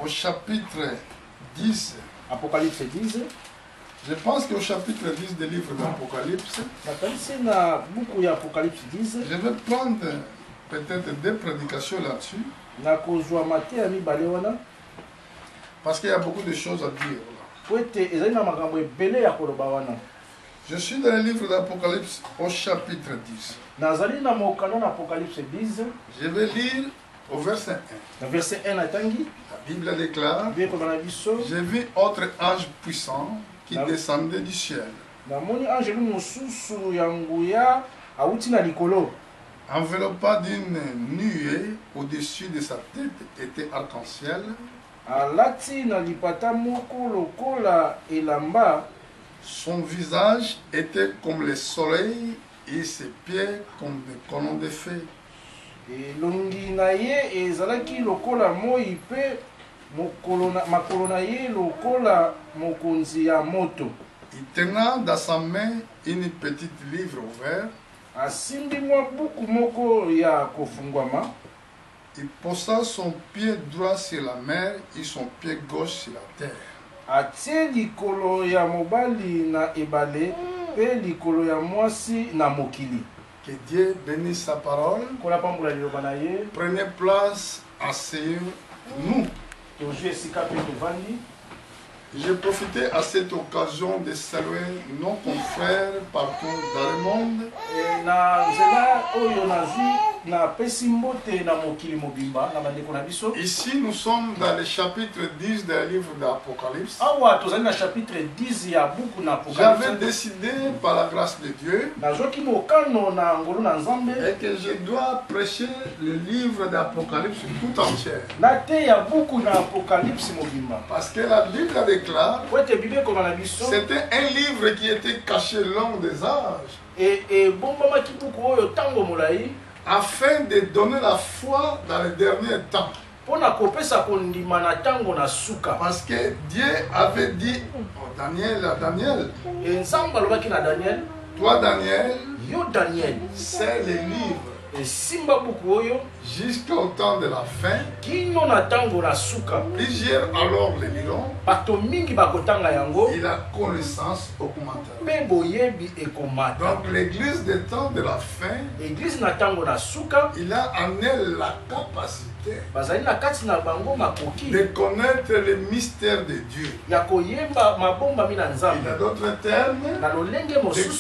Au chapitre 10. Apocalypse 10. Je pense qu'au chapitre 10 du livre d'Apocalypse, je vais prendre peut-être deux prédications là-dessus. Parce qu'il y a beaucoup de choses à dire. Je suis dans le livre d'Apocalypse au chapitre 10. Je vais lire au verset 1. La Bible déclare: j'ai vu autre ange puissant qui descendait du ciel, enveloppé d'une nuée au-dessus de sa tête était arc-en-ciel. Son visage était comme le soleil et ses pieds comme des colonnes de feu. Il tenait dans sa main une petite livre ouverte. Il posa son pied droit sur la mer et son pied gauche sur la terre. Que Dieu bénisse sa parole. Prenez place, asseyez-nous. J'ai profité à cette occasion de saluer nos confrères partout dans le monde. Ici, nous sommes dans le chapitre 10 du livre d'Apocalypse. J'avais décidé, par la grâce de Dieu, et que je dois prêcher le livre d'Apocalypse tout entier. Parce que la Bible déclare, c'était un livre qui était caché long des âges, afin de donner la foi dans les derniers temps. Parce que Dieu avait dit à Daniel, toi Daniel, c'est le livre jusqu'au temps de la fin. Plusieurs alors le liront, et la connaissance augmentera. Donc l'église des temps de la fin, il a en elle la capacité de connaître les mystères de Dieu. Il a d'autres termes, de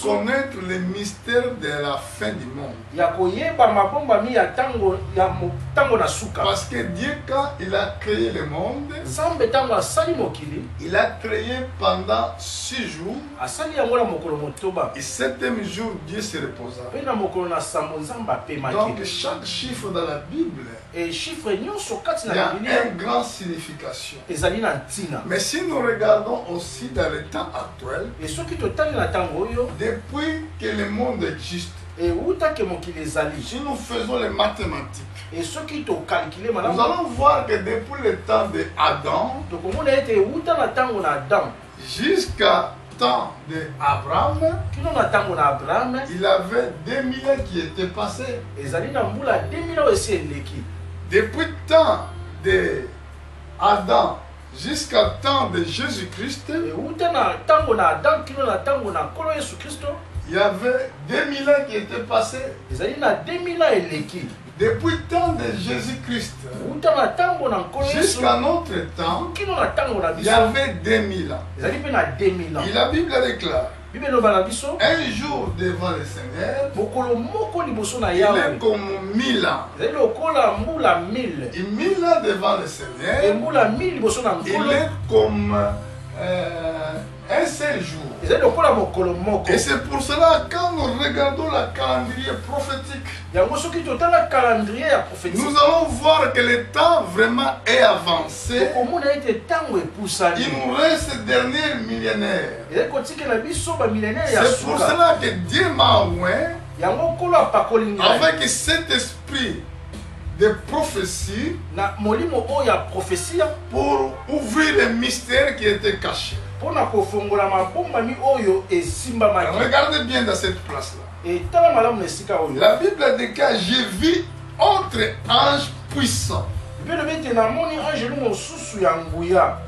connaître les mystères de la fin du monde. Parce que Dieu, quand il a créé le monde, il a créé pendant 6 jours. Et 7e jour, Dieu se reposa. Donc chaque chiffre dans la Bible, il y a une grande signification. Mais si nous regardons aussi dans le temps actuel, depuis que le monde existe, si nous faisons les mathématiques, nous allons voir que depuis le temps d'Adam jusqu'à temps d'Abraham, il avait 2000 ans qui étaient passés. Depuis le temps d'Adam jusqu'à temps de Jésus-Christ, il y avait 2000 ans qui étaient passés. Depuis le temps de Jésus-Christ jusqu'à notre temps, il y avait 2000 ans. Et la Bible déclare, un jour devant le Seigneur, il est comme 1000 ans. Et 1000 ans devant le Seigneur, il est comme un seul jour. Et c'est pour cela, quand nous regardons le calendrier prophétique, nous allons voir que le temps vraiment est avancé. Il nous reste le dernier millénaire. C'est pour cela que Dieu m'a envoyé avec cet esprit de prophétie pour ouvrir les mystères qui étaient cachés. Regardez bien dans cette place-là. La Bible dit que j'ai vu autre autre ange puissant.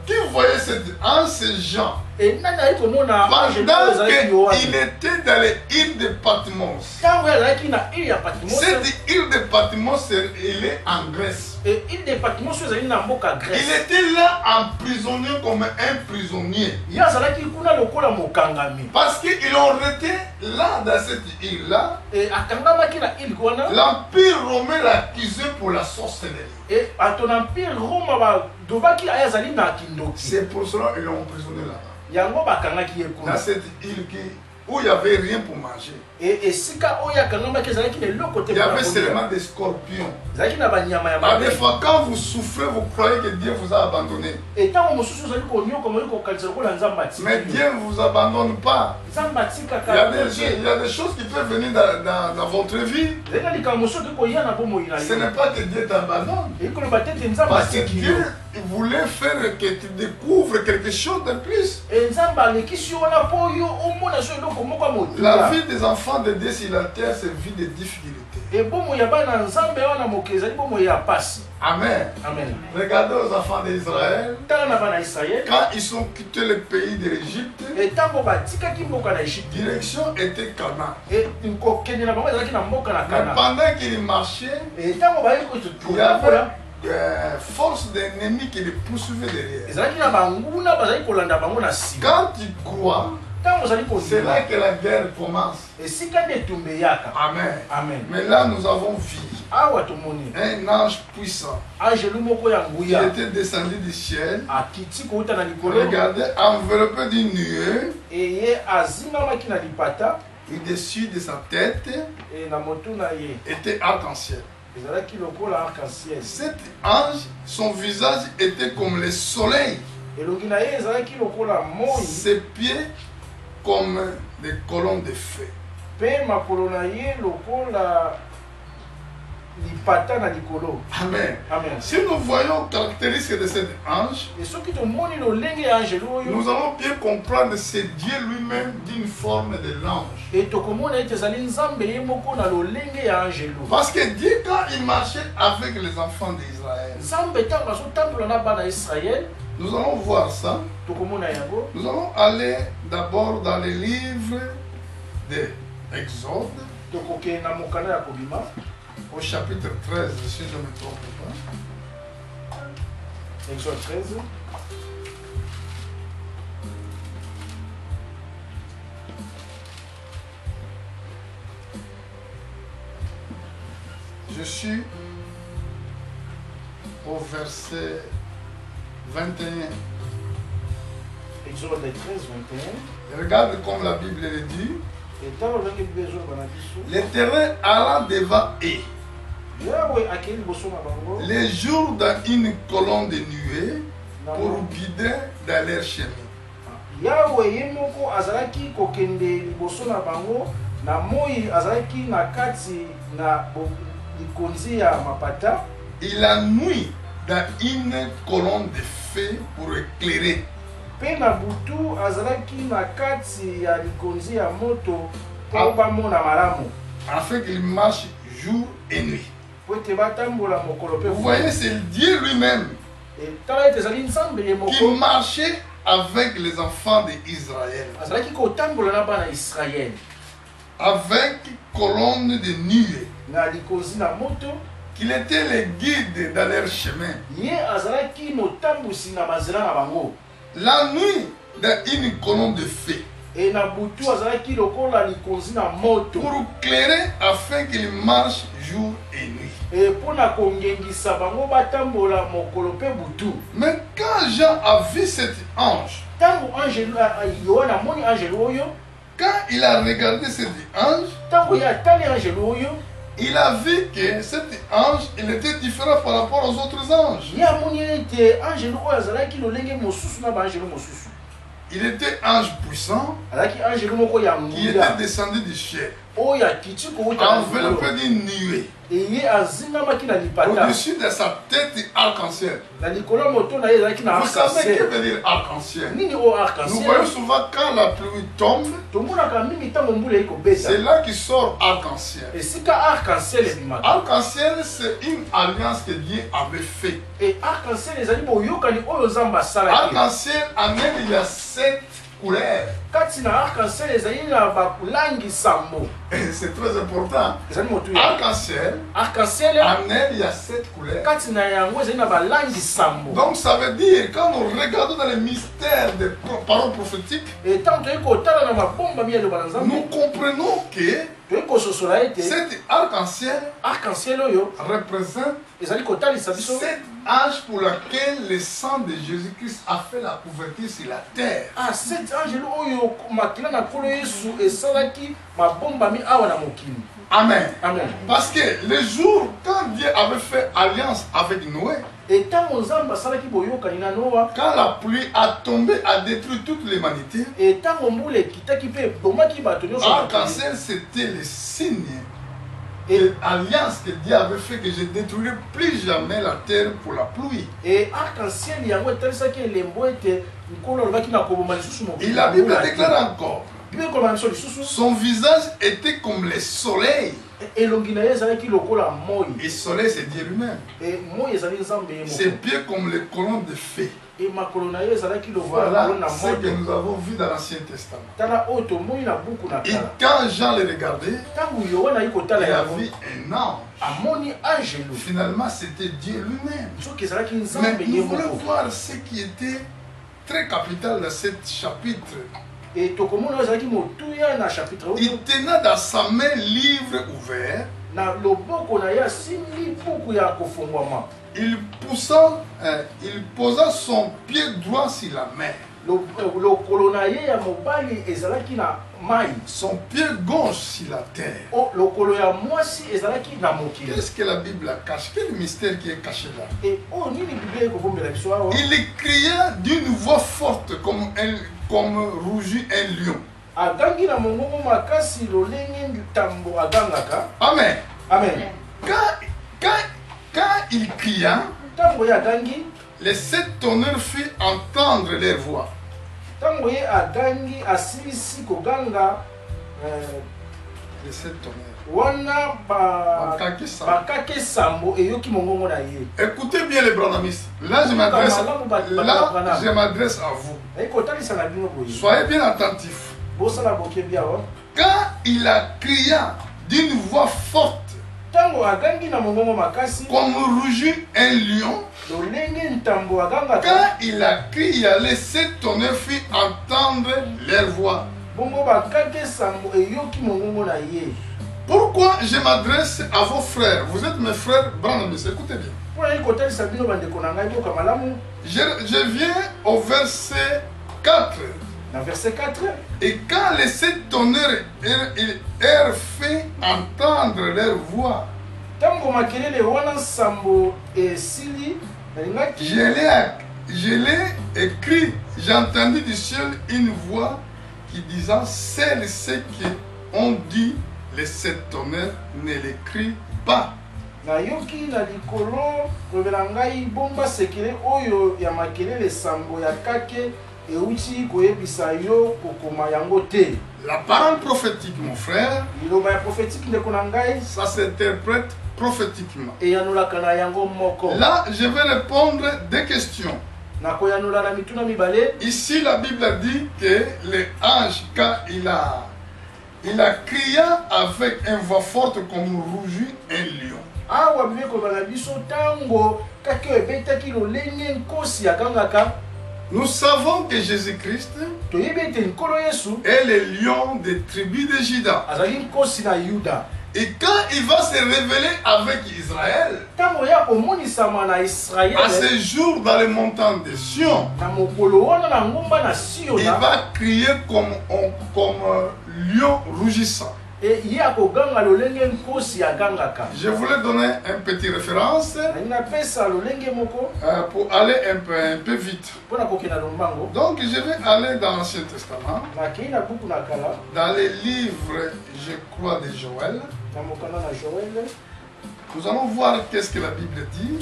Qui voyait cet ange? C'est Jean. Pendant qu'il était dans l'île de Patmos. Cette île de Patmos, elle est en Grèce. Il était là emprisonné comme un prisonnier. Parce qu'ils ont été là dans cette île-là. L'Empire romain l'accusait pour la sorcellerie. C'est pour cela qu'ils l'ont emprisonné là-bas. Dans cette île où il n'y avait rien pour manger. Il y avait seulement des scorpions. Des fois, quand vous souffrez, vous croyez que Dieu vous a abandonné. Mais Dieu ne vous abandonne pas. Il y a des choses qui peuvent venir dans votre vie. Ce n'est pas que Dieu t'abandonne. Parce que Dieu voulait faire que tu découvres quelque chose de plus. La vie des enfants de Dieu sur la terre, c'est une vie de difficultés. Amen. Amen. Regardez aux enfants d'Israël. Quand ils ont quitté le pays de l'Égypte, direction était Canaan. Mais pendant qu'ils marchaient, il y avait force d'ennemis qui les poursuivaient derrière. Quand tu crois, c'est là que la guerre commence. Amen. Amen. Mais là, nous avons vu un ange puissant. Il était descendu du ciel. Regardez, enveloppé d'une nuée. Et dessus de sa tête était arc-en-ciel. Cet ange, son visage était comme le soleil. Ses pieds comme des colonnes de feu. Amen. Amen. Si nous voyons les caractéristiques de cet ange, nous allons bien comprendre que c'est Dieu lui-même d'une forme de l'ange. Parce que Dieu, quand il marchait avec les enfants d'Israël, nous allons voir ça. Nous allons aller d'abord dans les livres de Exode, au chapitre 13, si je ne me trompe pas. Exode 13. Je suis au verset 21. Exode 13, 21. Regarde comme la Bible le dit. L'Éternel alla devant eux les jours dans une colonne de nuée pour guider dans leur chemin. Et la nuit dans une colonne de feu pour éclairer. Afin qu'il marche jour et nuit. Vous voyez, c'est Dieu lui-même qui marchait avec les enfants d'Israël. Avec colonne de nuée. Qu'il était le guide dans leur chemin. La nuit dans une colonne de feu. Pour éclairer afin qu'il marche jour et nuit. Mais quand Jean a vu cet ange, quand il a regardé cet ange, il a vu que cet ange il était différent par rapport aux autres anges. Il était ange puissant qui était descendu du ciel. enveloppé d'une nuée. Au-dessus de sa tête, arc-en-ciel. Vous savez que veut dire arc-en-ciel? Nous voyons souvent quand la pluie tombe, c'est là qu'il sort arc-en-ciel. Arc-en-ciel, c'est une alliance que Dieu avait faite. Arc-en-ciel, en elle, il y a 7 couleurs. C'est très important. Arc-en-ciel, en elle, il y a 7 couleurs. Donc ça veut dire, quand nous regardons dans les mystères des paroles prophétiques, nous comprenons que cet arc-en-ciel représente cet âge pour lequel le sang de Jésus-Christ a fait la couverture sur la terre. Amen. Amen. Parce que le jour quand Dieu avait fait alliance avec Noé, quand la pluie a tombé, a détruit toute l'humanité, l'arc-en-ciel c'était le signe et l'alliance que Dieu avait fait que je ne détruirai plus jamais la terre pour la pluie. Et la Bible déclare encore, son visage était comme le soleil. Et le soleil c'est Dieu lui-même. Ses pieds comme les colonnes de feu. Voilà ce que nous avons vu dans l'Ancien Testament. Et quand Jean les regardait, il a vu un ange. Finalement c'était Dieu lui-même. Mais nous voulons voir ce qui était très capital dans ce chapitre. Il tenait dans sa main livre ouvert. Il posa son pied droit sur la mer. Son pied gauche sur la terre. Qu'est-ce que la Bible cache? Quel mystère qui est caché là? Il cria d'une voix forte comme rugit un lion. Amen. Amen. Quand il cria, les 7 tonnerres firent entendre leur voix. Les 7 tonnerres. Écoutez bien les branhamistes. Là je m'adresse à vous. Soyez bien attentifs. Quand il a crié d'une voix forte, comme rugit un lion, quand il a crié, les 7 tonnerres firent entendre leur voix. Pourquoi je m'adresse à vos frères? Vous êtes mes frères branhamistes, écoutez bien. Je viens au verset 4. Verset 4. Et quand les 7 tonnerres eurent fait entendre leur voix, je l'ai écrit, j'ai entendu du ciel une voix qui disait, celles ceux qui ont dit les 7 tonnerres ne l'écrit pas. La parole prophétique, mon frère, ça s'interprète prophétiquement. Là, je vais répondre des questions. Ici, la Bible dit que l'ange, quand il a crié avec une voix forte comme rugit un lion. Nous savons que Jésus-Christ est le lion des tribus de Juda. Et quand il va se révéler avec Israël, à ce jour dans les montagnes de Sion, il va crier comme lion rugissant. Je voulais donner un petit référence pour aller un peu vite. Donc je vais aller dans l'Ancien Testament, dans les livres, je crois, de Joël. Nous allons voir qu'est-ce que la Bible dit.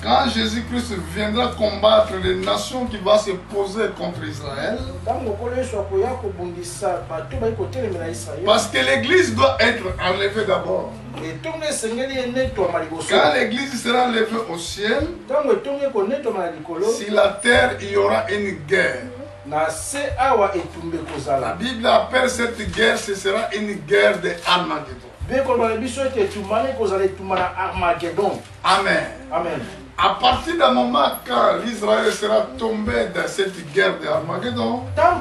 Quand Jésus-Christ viendra combattre les nations qui vont se poser contre Israël. Parce que l'église doit être enlevée d'abord. Quand l'église sera enlevée au ciel, sur la terre, il y aura une guerre. La Bible appelle cette guerre, ce sera une guerre de Armageddon. Amen. Amen. À partir d'un moment quand l'Israël sera tombé dans cette guerre de Armageddon, la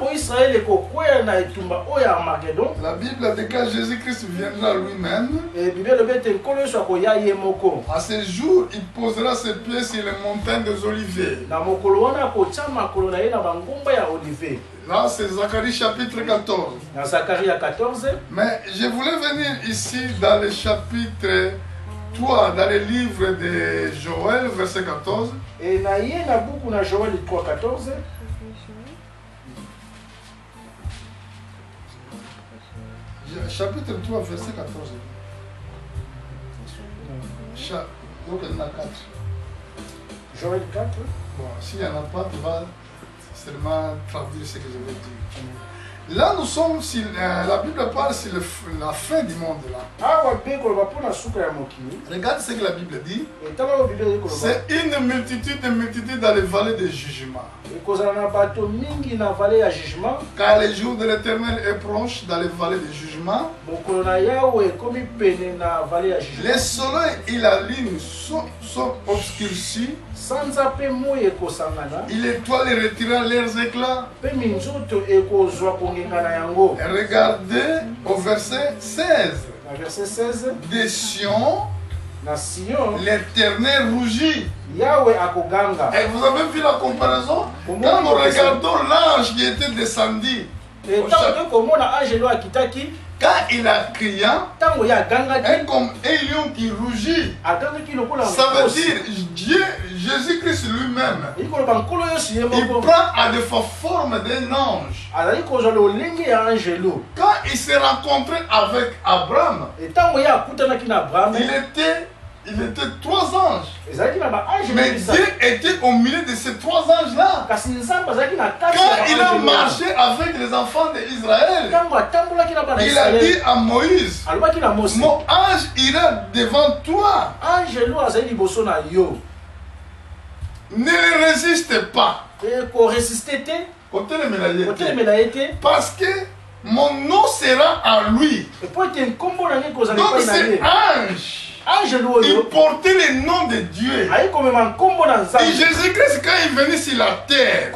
Bible dit que Jésus-Christ viendra lui-même. À ce jour, il posera ses pieds sur les montagnes des Oliviers. Là, c'est Zacharie chapitre 14. Mais je voulais venir ici dans le chapitre 3, dans le livre de Joël, verset 14. Et Joël 3, 14. Chapitre 3, verset 14. Donc, il y en a 4. Joël 4. Bon, s'il n'y en a pas, tu vas seulement traduire ce que je veux dire. Là, nous sommes, si la Bible parle sur la fin du monde. Là. Regarde ce que la Bible dit. C'est une multitude dans les vallées de jugement. Car le jour de l'Éternel est proche dans les vallées de jugement. Le soleil et la lune sont obscurcis. Et l'étoile retira leurs éclats. Regardez au verset 16. De Sion, l'Éternel rougit. Et vous avez vu la comparaison? Quand nous regardons l'ange qui était descendu, quand il a crié, comme un lion qui rougit, ça veut dire Dieu, Jésus-Christ lui-même, il prend à de forme d'un ange. Quand il s'est rencontré avec Abraham, il était 3 anges. Mais Dieu était au milieu de ces 3 anges-là. Quand il a marché avec les enfants d'Israël, il a dit à Moïse, mon ange ira devant toi. Ne le résiste pas. Parce que mon nom sera à lui. Donc c'est ange. Il portait le nom de Dieu. Et Jésus-Christ, quand il venait sur la terre,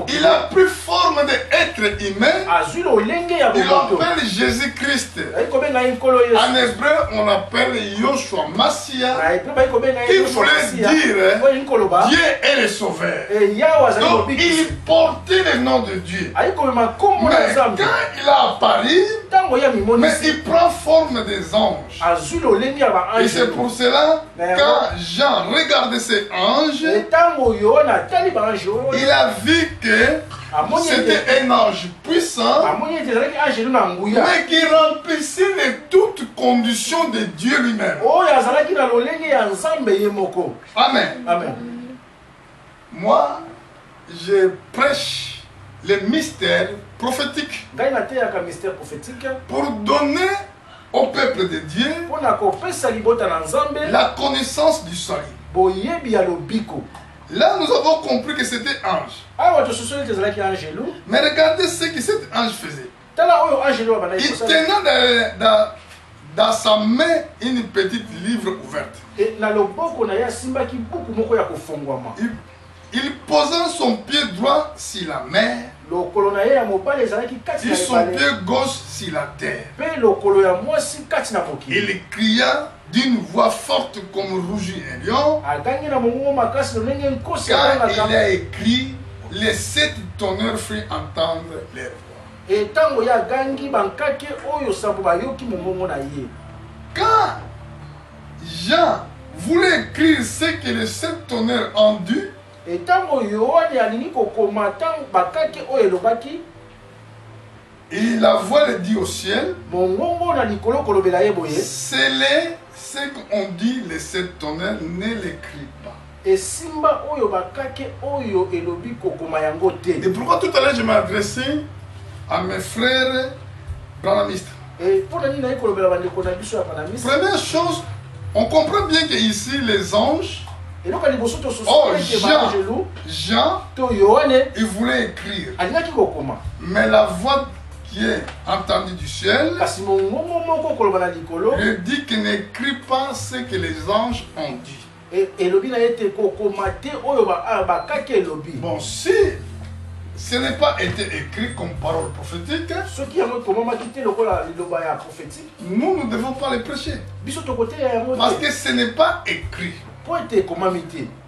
il a pris forme d'être humain. Il appelle Jésus-Christ. En hébreu, on appelle Yoshua Massia. Il voulait dire Dieu est le sauveur. Donc il portait le nom de Dieu. Mais quand il a apparu, mais il prend forme des anges. Et c'est pour cela, quand Jean regardait ces anges, il a vu que c'était un ange puissant, mais qui remplissait les toutes conditions de Dieu lui-même. Amen. Amen. Moi, je prêche les mystères prophétiques pour donner au peuple de Dieu la connaissance du salut. Là, nous avons compris que c'était ange. Mais regardez ce que cet ange faisait. Il tenait dans sa main une petite livre ouverte. Il posa son pied droit sur la mer et son pied gauche sur la terre. Il cria d'une voix forte comme rugit un lion, car il a écrit, les 7 tonnerres firent entendre leur voix. Et tango ya gangi bankake oyo sabo bayoki mongongo na ye. Quand Jean voulait écrire ce que les 7 tonnerres ont dû, et tango Yohane alingi kokoma tango bakake oyo elobaki, et la voix le dit au ciel, mongongo na likolo kolobela ye boye, scellez ce qu'on dit les 7 tonnerres, ne l'écrit pas. Et simba oyo bakake oyo elobi kokoma yango te. Et pourquoi tout à l'heure je m'ai adressé à mes frères branamistes? Et pour la nina kolobela bandeko na biso ya branamiste. Première chose, on comprend bien que ici les anges, Et donc liboso to soso Jean, to Yohane, il voulait écrire. Alingaki kokoma. Mais la voix qui est entendue du ciel Kasi mongongo moko koloba na likolo lui dit qu'il n'écrit pas ce que les anges ont dit. Et lobi na yete kokoma te oyo bakake lobi. Bon, si ce n'est pas été écrit comme parole prophétique, nous ne devons pas les prêcher. Parce que ce n'est pas écrit.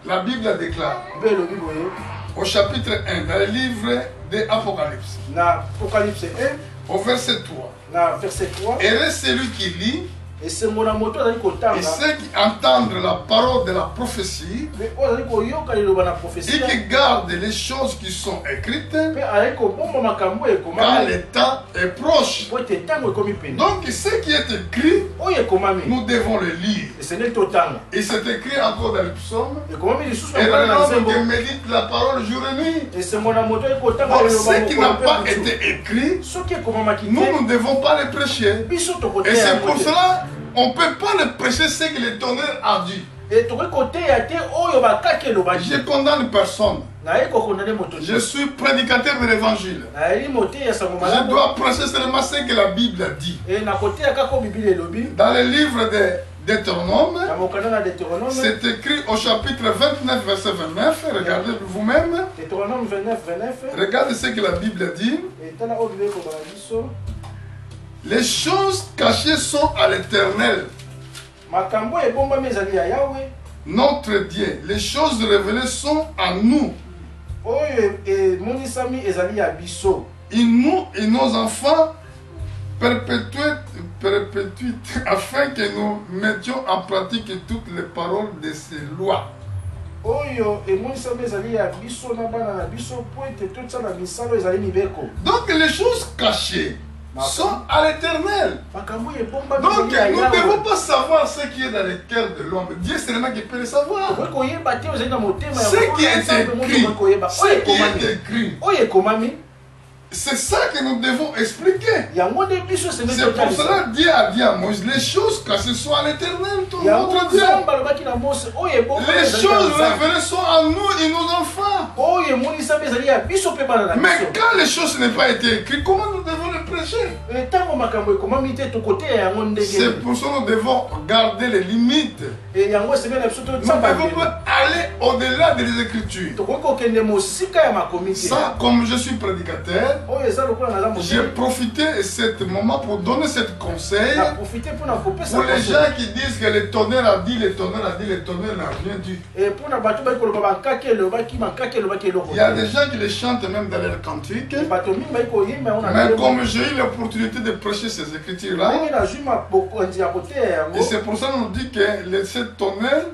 La Bible déclare au chapitre 1, dans le livre de l'Apocalypse, au verset 3, et est celui qui lit, et ceux qui entendent la parole de la prophétie et qui gardent les choses qui sont écrites, car le temps est proche. Donc ce qui est écrit, nous devons le lire. Et c'est écrit encore dans le psaume, et dans l'homme qui médite la parole jour et nuit. Donc ce qui n'a pas été écrit, nous ne devons pas le prêcher. Et c'est pour cela on ne peut pas le prêcher ce que le tonnerre a dit. Je condamne personne. Je suis prédicateur de l'évangile. Je dois prêcher seulement ce que la Bible a dit. Dans le livre de Deutéronome, c'est écrit au chapitre 29, verset 29. Regardez vous-même. Regardez ce que la Bible dit. Les choses cachées sont à l'Éternel, notre Dieu. Les choses révélées sont à nous. Et nous et nos enfants perpétuent afin que nous mettions en pratique toutes les paroles de ces lois. Donc les choses cachées sont à l'Éternel. Donc nous ne devons pas savoir ce qui est dans le cœur de l'homme. Dieu seulement qui peut le savoir. Ce qui est écrit, c'est ça que nous devons expliquer. C'est pour cela que Dieu a dit à Moïse, les choses cachées sont à l'Éternel, notre Dieu. Les choses révélées sont à nous et nos enfants. Mais quand les choses n'ont pas été écrites, comment nous devons les prêcher? C'est pour ça que nous devons garder les limites. Nous ne devons pas aller au-delà des Écritures. Ça, comme je suis prédicateur, j'ai profité de ce moment pour donner ce conseil pour les gens qui disent que le tonnerre a dit, le tonnerre a dit, le tonnerre n'a rien dit. Il y a des gens qui les chantent même dans leur cantique. Mais comme j'ai eu l'opportunité de prêcher ces écritures-là, et c'est pour ça qu'on nous dit que ce tonnerre,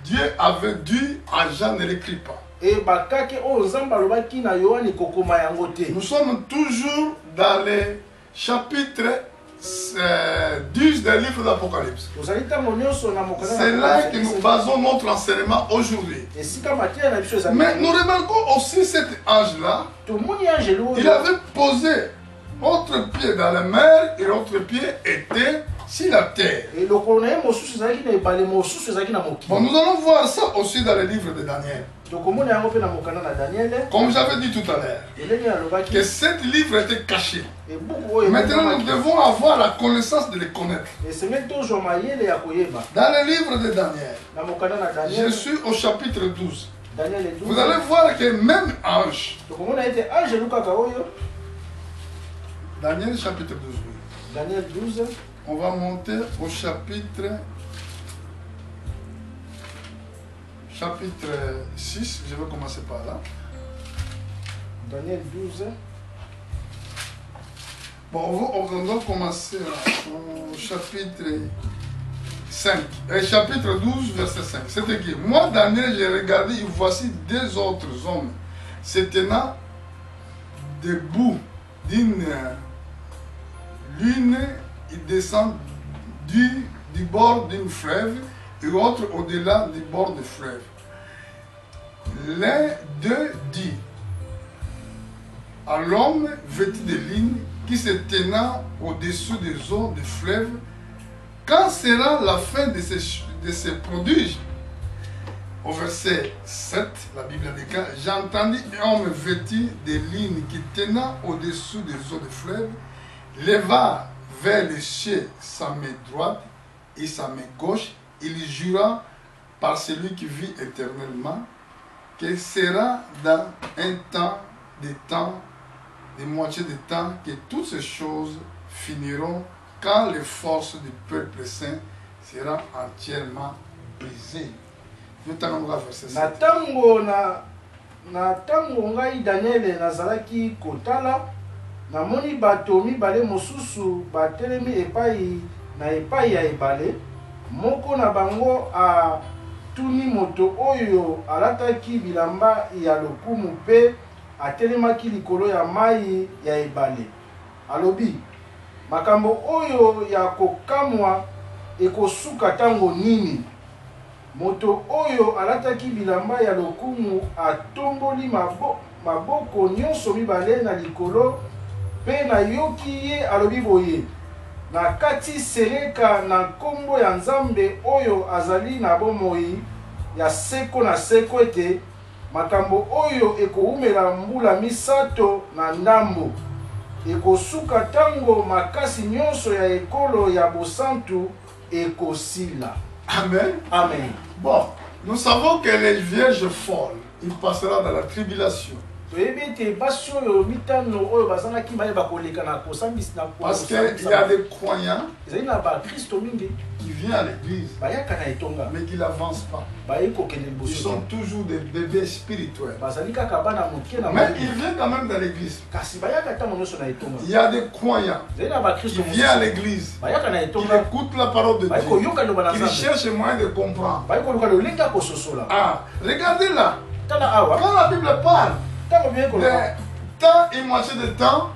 Dieu avait dit à Jean ne l'écrit pas. Nous sommes toujours dans le chapitre 10 du livre d'Apocalypse. C'est là que nous basons notre enseignement aujourd'hui. Mais nous remarquons aussi cet ange-là. Il avait posé autre pied dans la mer et l'autre pied était sur la terre. Bon, nous allons voir ça aussi dans le livre de Daniel. Comme j'avais dit tout à l'heure, que cet livre était caché. Maintenant, nous devons avoir la connaissance de les connaître. Dans le livre de Daniel, je suis au chapitre 12. Vous allez voir que même ange, Daniel chapitre 12. Daniel 12. On va monter au chapitre 6. Je vais commencer par là. Daniel 12. Bon, on va commencer au chapitre 5, chapitre 12, verset 5. C'est écrit, moi, Daniel, j'ai regardé, et voici deux autres hommes se tenant debout d'une lune, ils descendent du bord d'une fleuve et l'autre au-delà du bord du fleuve. L'un d'eux dit à l'homme vêtu de ligne qui se tenant au-dessus des eaux du fleuve, quand sera la fin de ces prodiges? Au verset 7, la Bible déclare, j'entendis un homme vêtu de ligne qui tenant au-dessus des eaux du fleuve, leva vers le ciel sa main droite et sa main gauche, il jura par celui qui vit éternellement, que sera dans un temps, des moitiés de temps, que toutes ces choses finiront quand les forces du peuple saint seront entièrement brisées. Na tango ngai Daniel nazalaki kotala, namoni bato mibale mosusu batelemi epai na epai ya ebale, moko na bango atuni moto oyo alataki bilamba ya lokumu pe atelemaki likolo ya mai ya ebale. Alobi, makambo oyo ya kokamwa ekosuka tango nini? Moto oyo alataki bilamba ya lokumu atomboli maboko nyonso mibale na likolo pe na yoki ye alobi boye, na kati seleka na kombo ya Nzambe oyo azali na bomoi ya seko na seko ete makambo oyo ekoumela mbula misato na ndambo ekosuka tango makasi nyonso ya ekolo ya bosantu ekosila. Amen. Amen. Bon, nous savons que les vierges folles, il passera dans la tribulation. Parce qu'il y a des croyants qui viennent à l'église, mais qui n'avancent pas. Ils sont toujours des bébés spirituels. Mais ils viennent quand même dans l'église. Il y a des croyants qui viennent à l'église, qui écoutent la parole de Dieu, qui cherchent moyen de comprendre. Ah, regardez là, quand la Bible parle de temps et moitié de temps,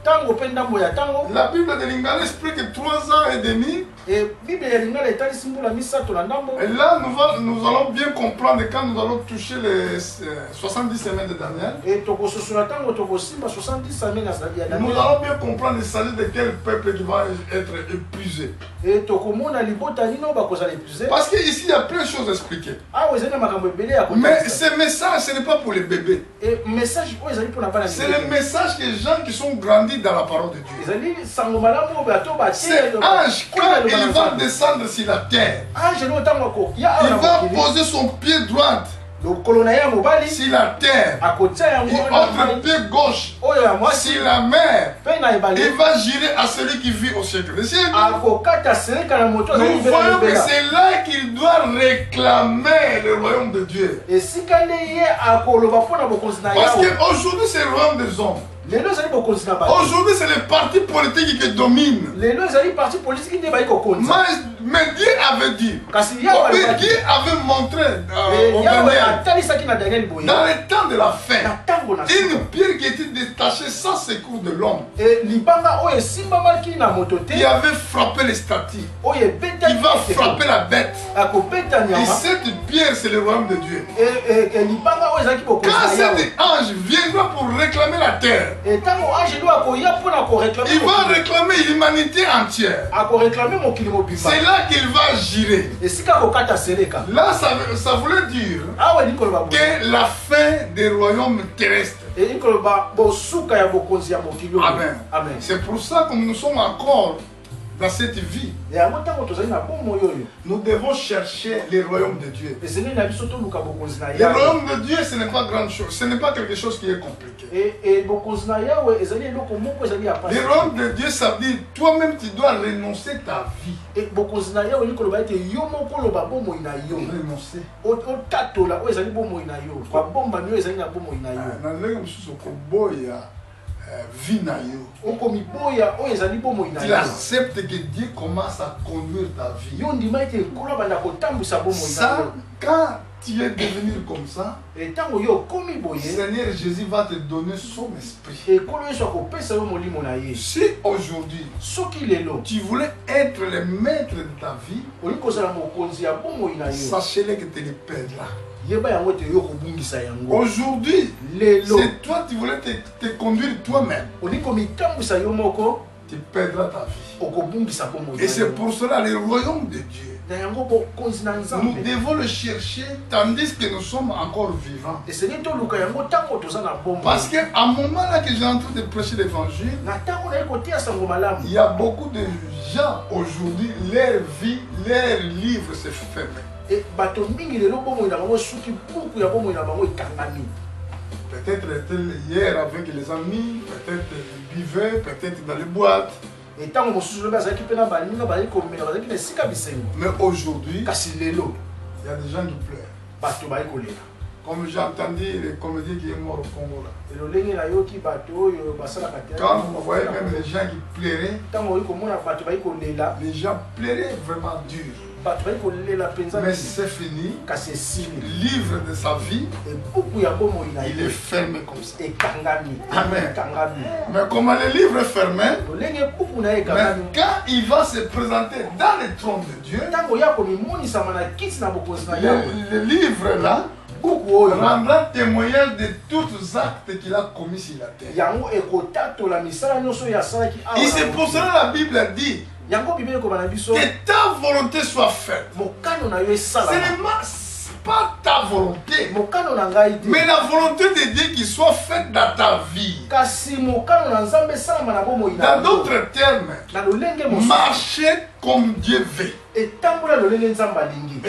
la Bible de Lingala explique 3 ans et demi. Et là, nous allons bien comprendre quand nous allons toucher les 70 semaines de Daniel. Nous allons bien comprendre il s'agit de quel peuple qui va être épuisé. Parce qu'ici, il y a plein de choses expliquées. Mais ce message, ce n'est pas pour les bébés. C'est le message des gens qui sont grandis dans la parole de Dieu. C'est ange, quand il va descendre sur la terre, il va poser son pied droit sur la terre et autre pied gauche sur la mer. Il va jurer à celui qui vit au siècle des siècles. Nous voyons que c'est là qu'il doit réclamer le royaume de Dieu. Parce qu'aujourd'hui c'est le royaume des hommes. Aujourd'hui, c'est les partis politiques qui dominent. Mais Dieu avait dit, Dieu avait montré dans le temps de la fin, une pierre qui était détachée sans secours de l'homme, qui avait frappé les statues, qui va frapper la bête. Et cette pierre, c'est le royaume de Dieu. Quand cet ange viendra pour réclamer la terre, il va réclamer l'humanité entière. C'est là qu'il va jurer. Là, ça voulait dire que la fin des royaumes terrestres. Amen. Amen. C'est pour ça que nous sommes encore dans cette vie. Nous devons chercher le royaume de Dieu. Le royaume de Dieu, ce n'est pas grande chose, ce n'est pas quelque chose qui est compliqué. Le royaume de Dieu, ça veut dire toi-même tu dois renoncer ta vie. Renoncer. vie na yo. Tu acceptes que Dieu commence à conduire ta vie. Ça, quand tu es devenu comme ça, Seigneur Jésus va te donner son esprit. Si aujourd'hui tu voulais être le maître de ta vie, sachez-le que tu le perdras. Aujourd'hui, c'est toi qui voulais te conduire toi-même. Tu perdras ta vie. Et c'est pour cela le royaume de Dieu, nous devons le chercher tandis que nous sommes encore vivants. Parce qu'à un moment là que j'ai en train de prêcher l'évangile, il y a beaucoup de gens aujourd'hui, leur vie, leur livre se ferment. Peut-être hier avec les amis, peut-être ils buvaient, peut-être dans les boîtes. Mais aujourd'hui, il y a des gens qui pleurent. Comme j'ai entendu le comédien qui est mort au Congo là. Quand vous voyez même les gens qui pleuraient, les gens pleuraient vraiment dur. Mais c'est fini. Le livre de sa vie, il est fermé comme ça. Amen. Mais comme le livre est fermé, mais quand il va se présenter dans le trône de Dieu, le livre là rendra témoignage de tous les actes qu'il a commis sur la terre. Et c'est pour cela que la Bible a dit que ta volonté soit faite. Ce n'est pas ta volonté, mais la volonté de Dieu qui soit faite dans ta vie. Dans d'autres termes, marcher comme Dieu veut. Et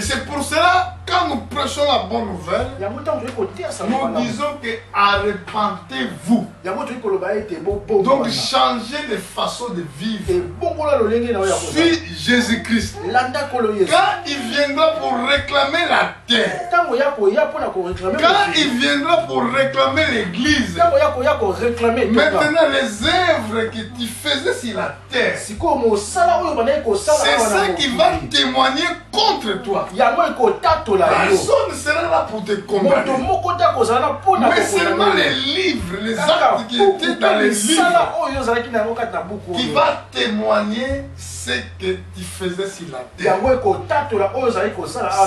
c'est pour cela, quand nous prêchons la bonne nouvelle, nous disons que arrepentez-vous. Donc changez de façon de vivre. Suis Jésus-Christ. Quand il viendra pour réclamer la terre, quand il viendra pour réclamer l'église, maintenant les œuvres que tu faisais sur la terre, c'est ça qui va témoigner contre toi. Personne ne sera là pour te condamner. Mais seulement les livres, les actes qui étaient dans les livres, qui va témoigner ce que tu faisais sur la terre.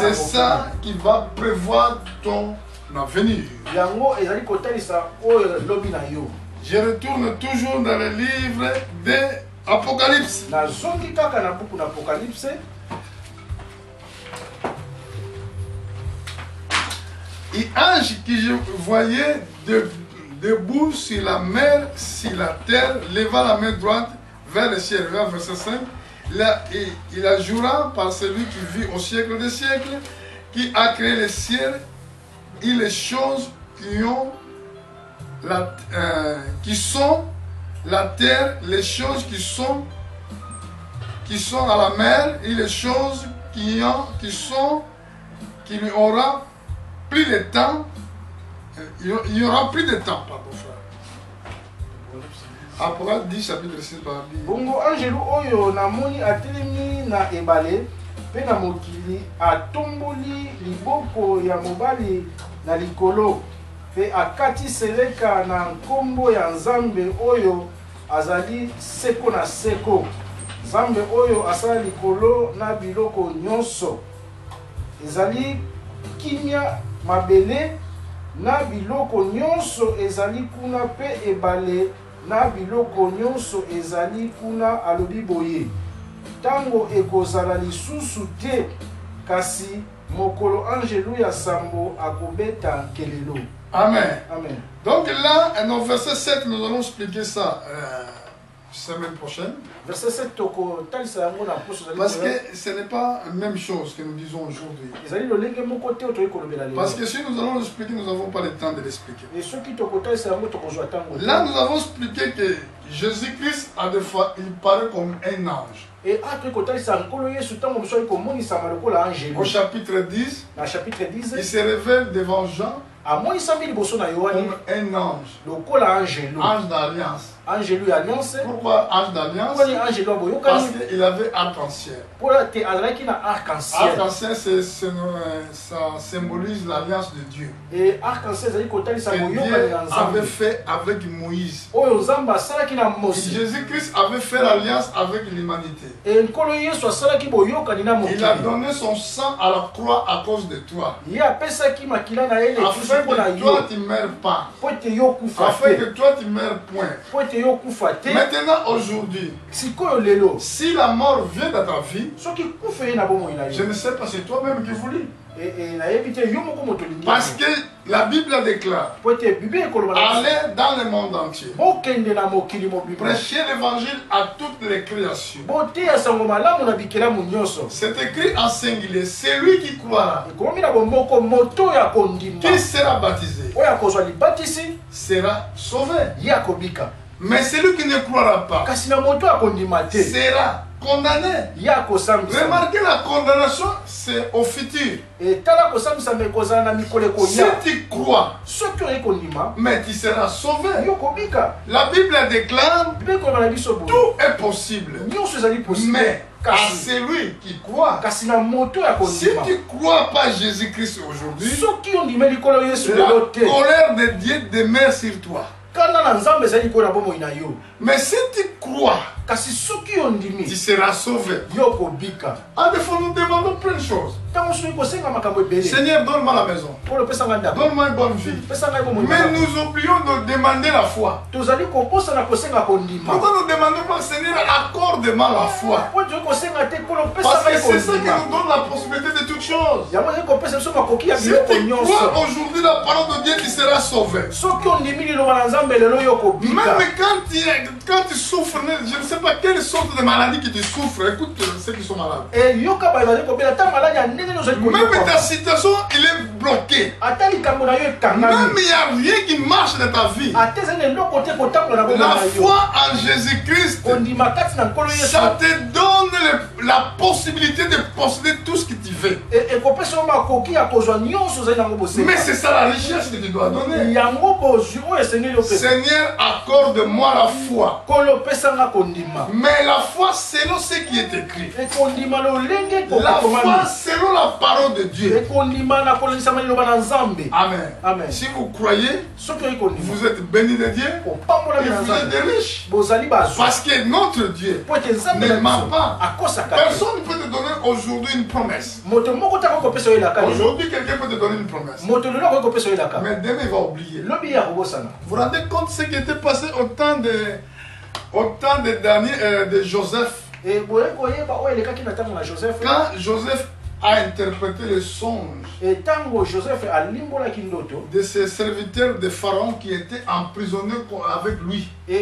C'est ça qui va prévoir ton avenir. Je retourne toujours dans le livre d'Apocalypse. Et ange que je voyais debout sur la mer, sur la terre, leva la main droite vers le ciel. Verset 5. Il ajura par celui qui vit au siècle des siècles, qui a créé le ciel et les choses qui sont la terre, les choses qui sont à la mer et les choses qui lui aura plus de temps. Il y aura plus de temps, pardon, frère. Apocalypse 10, chapitre 6, par bongo angelu oyo namoni atelemi na ebale pe na mokili atomboli liboko ya mobali na likolo pe akati seleka na nkombo ya Nzambe oyo azali seko na seko. Nzambe oyo asala likolo na biloko nyonso ezali kimia mabele na biloko nyonso ezali kuna pe ebale na biloko nyonso ezali kuna alobi boye tango ekozala lisusu te kasi mokolo angelu ya sambo akobeta kelelo. Amen. Amen. Donc là, dans verset 7, nous allons expliquer ça semaine prochaine. Verset 7, parce que ce n'est pas la même chose que nous disons aujourd'hui. Parce que si nous allons l'expliquer, nous n'avons pas le temps de l'expliquer. Là, nous avons expliqué que Jésus-Christ, à des fois, il paraît comme un ange. Au chapitre 10, il se révèle devant Jean comme un ange. Ange d'alliance. Pourquoi ange d'alliance? Parce qu'il avait arc-en-ciel. Arc-en-ciel, ça symbolise l'alliance de Dieu. Et Dieu avait fait avec Moïse. Jésus-Christ avait fait l'alliance avec l'humanité. Il a donné son sang à la croix à cause de toi. Afin que toi tu ne meurs pas. Afin que toi tu ne meurs point. Maintenant, aujourd'hui, si la mort vient dans ta vie, je ne sais pas, c'est toi-même qui voulais. Parce que la Bible déclare, allez dans le monde entier, prêchez l'évangile à toutes les créations. C'est écrit en singulier, celui qui croira, qui sera baptisé, sera sauvé. Mais celui qui ne croira pas sera condamné. Remarquez, la condamnation, c'est au futur. Si tu crois, mais tu seras sauvé. La Bible déclare, tout est possible. Mais à celui qui croit, si tu ne crois pas Jésus-Christ aujourd'hui, la colère de Dieu demeure sur toi. Mais si tu crois, tu seras sauvé. En défaut, nous demandons plein de choses. Seigneur, donne-moi la maison. Donne-moi une bonne vie. Mais nous oublions de demander la foi. Pourquoi nous demandons pas, Seigneur, accorde-moi la foi? Parce que c'est ça qui nous donne la possibilité de toutes choses. Si tu crois aujourd'hui la parole de Dieu, tu seras sauvé. Même quand tu souffres, je ne sais pas quelle sorte de maladie que tu souffres. Écoute ceux qui sont malades. Même ta situation, il est bloqué. Même il n'y a rien qui marche dans ta vie. La foi en Jésus-Christ, ça te donne la possibilité de posséder tout ce que tu veux. Mais c'est ça la richesse que tu dois donner. Seigneur, accorde-moi la foi. Mais la foi selon ce qui est écrit. La foi selon la parole de Dieu. Amen. Amen. Si vous croyez, vous êtes bénis de Dieu et vous êtes des riches. Parce que notre Dieu ne ment pas. Personne ne peut te donner aujourd'hui une promesse. Aujourd'hui, quelqu'un peut te donner une promesse. Mais demain, il va oublier. Vous vous rendez compte de ce qui était passé au temps de Joseph? Quand Joseph a interprété le songe de ses serviteurs de Pharaon qui étaient emprisonnés avec lui, quand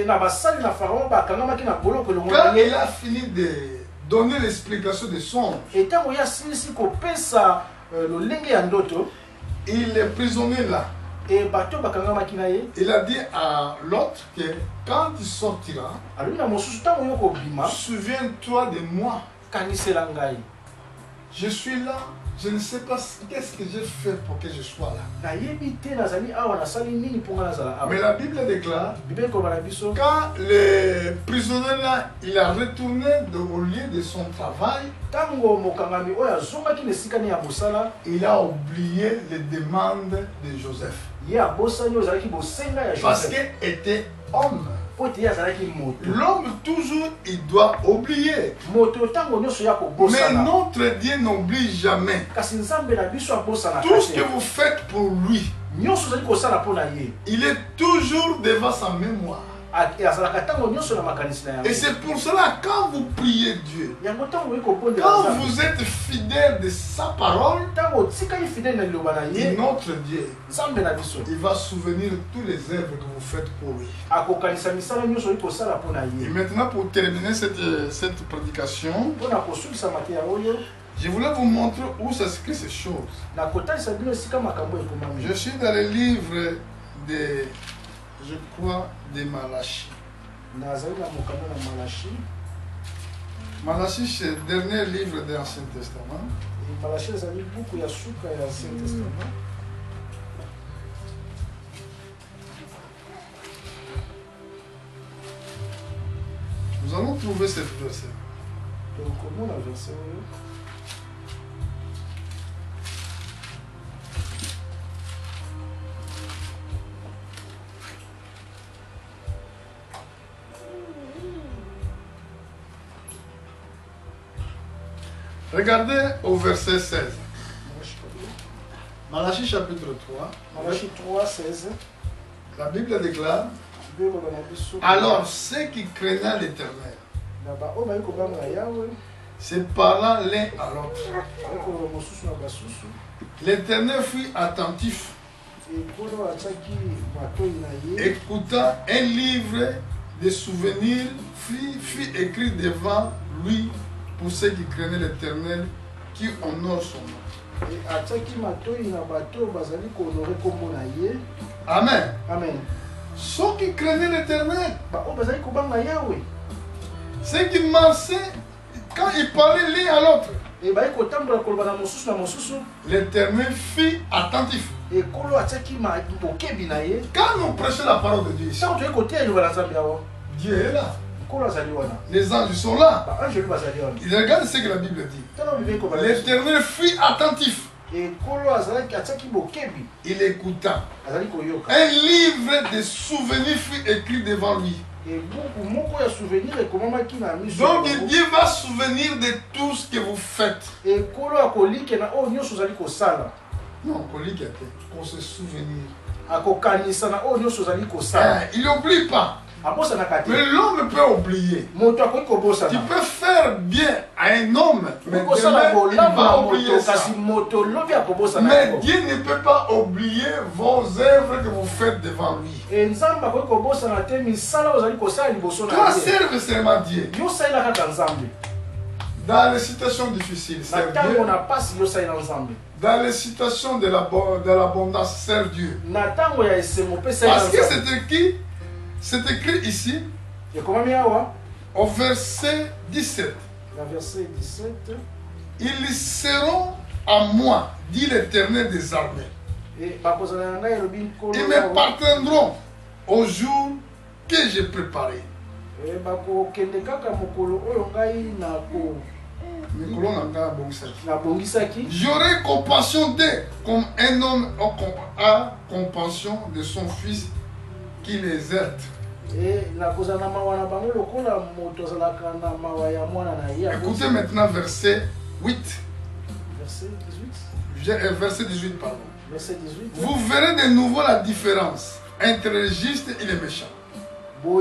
il a fini de donner l'explication des songes, il est prisonnier là. Il a dit à l'autre que quand il sortira, souviens-toi de moi. Je suis là, je ne sais pas qu'est-ce que j'ai fait pour que je sois là. Mais la Bible déclare, quand le prisonnier là, il a retourné au lieu de son travail, il a oublié les demandes de Joseph. Parce qu'il était homme. L'homme toujours il doit oublier. Mais notre Dieu n'oublie jamais. Tout ce que vous faites pour lui, il est toujours devant sa mémoire. Et c'est pour cela quand vous priez Dieu, quand vous êtes fidèle de sa parole, et notre Dieu, il va souvenir de toutes les œuvres que vous faites pour lui. Et maintenant, pour terminer cette prédication, je voulais vous montrer où s'inscrit ces choses. Je suis dans le livre de, je crois, de Malachie. Malachie, c'est le dernier livre de l'Ancien Testament. Nous allons trouver ce verset. Donc, comment la verset? Regardez au verset 16. Malachie chapitre 3. Malachie 3, 16. La Bible déclare: alors ceux qui craignaient l'Éternel se parlant l'un à l'autre, l'Éternel fut attentif, écouta un livre de souvenirs fut écrit devant lui pour ceux qui craignaient l'Éternel, qui honorent son nom. Amen. Amen. Ceux qui craignaient l'Éternel, ceux qui marchaient, quand ils parlaient l'un à l'autre, l'Éternel fut attentif. Quand nous prêchons la parole de Dieu ici, Dieu est là. Les anges sont là. Ils regardent ce que la Bible dit. L'Éternel fut attentif. Il écouta. Un livre de souvenirs fut écrit devant lui. Donc Dieu va se souvenir de tout ce que vous faites. Non, qu'on se souvenir. Il n'oublie pas. Mais l'homme peut oublier. Tu peux faire bien à un homme, mais demain, il va oublier ça. Mais Dieu ne peut pas oublier vos œuvres que vous faites devant lui. Toi, serve seulement Dieu. Dans les situations difficiles, serve Dieu. Dans les situations de l'abondance, serve Dieu. Parce que c'est écrit ici, au verset 17. Ils seront à moi, dit l'Éternel des armées. Ils me partiendront au jour que j'ai préparé. J'aurai compassion d'eux comme un homme a compassion de son fils qui les aide. Écoutez maintenant verset 8. Verset 18, pardon. Vous verrez de nouveau la différence entre le juste et le méchant. Entre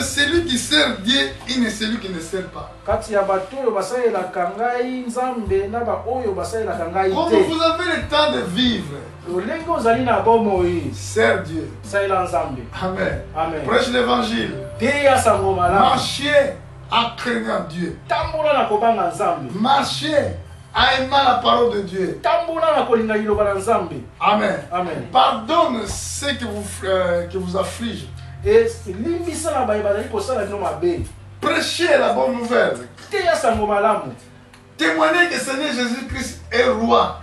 celui qui sert Dieu et celui qui ne sert pas. Comme vous avez le temps de vivre, sert Dieu. Amen. Amen. Prêche l'évangile. Marchez en craignant Dieu. Marchez en aimant la parole de Dieu. Amen. Amen. Pardonne ceux qui vous affligent. Prêchez la bonne nouvelle. Témoignez que le Seigneur Jésus-Christ est roi.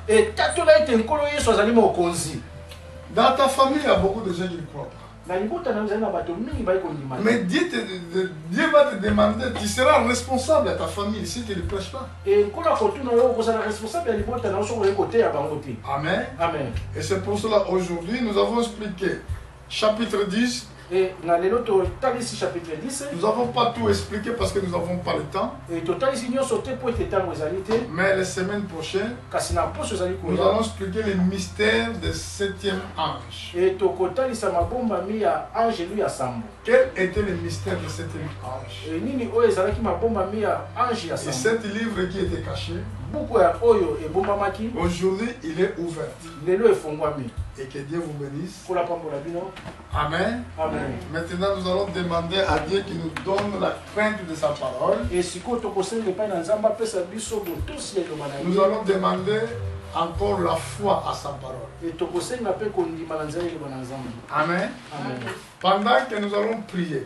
Dans ta famille, il y a beaucoup de gens qui ne croient pas. Mais Dieu va te demander, tu seras responsable à ta famille si tu ne le prêches pas. Amen. Amen. Et c'est pour cela aujourd'hui nous avons expliqué chapitre 10. Nous n'avons pas tout expliqué parce que nous n'avons pas le temps. Mais la semaine prochaine, nous allons expliquer les mystères du 7e ange. Quel était le mystère du 7e ange? Et cet livre qui était caché, aujourd'hui il est ouvert. Et que Dieu vous bénisse. Amen. Amen. Maintenant, nous allons demander à Dieu qui nous donne la crainte de sa parole. Nous allons demander encore la foi à sa parole. Amen. Amen. Pendant que nous allons prier,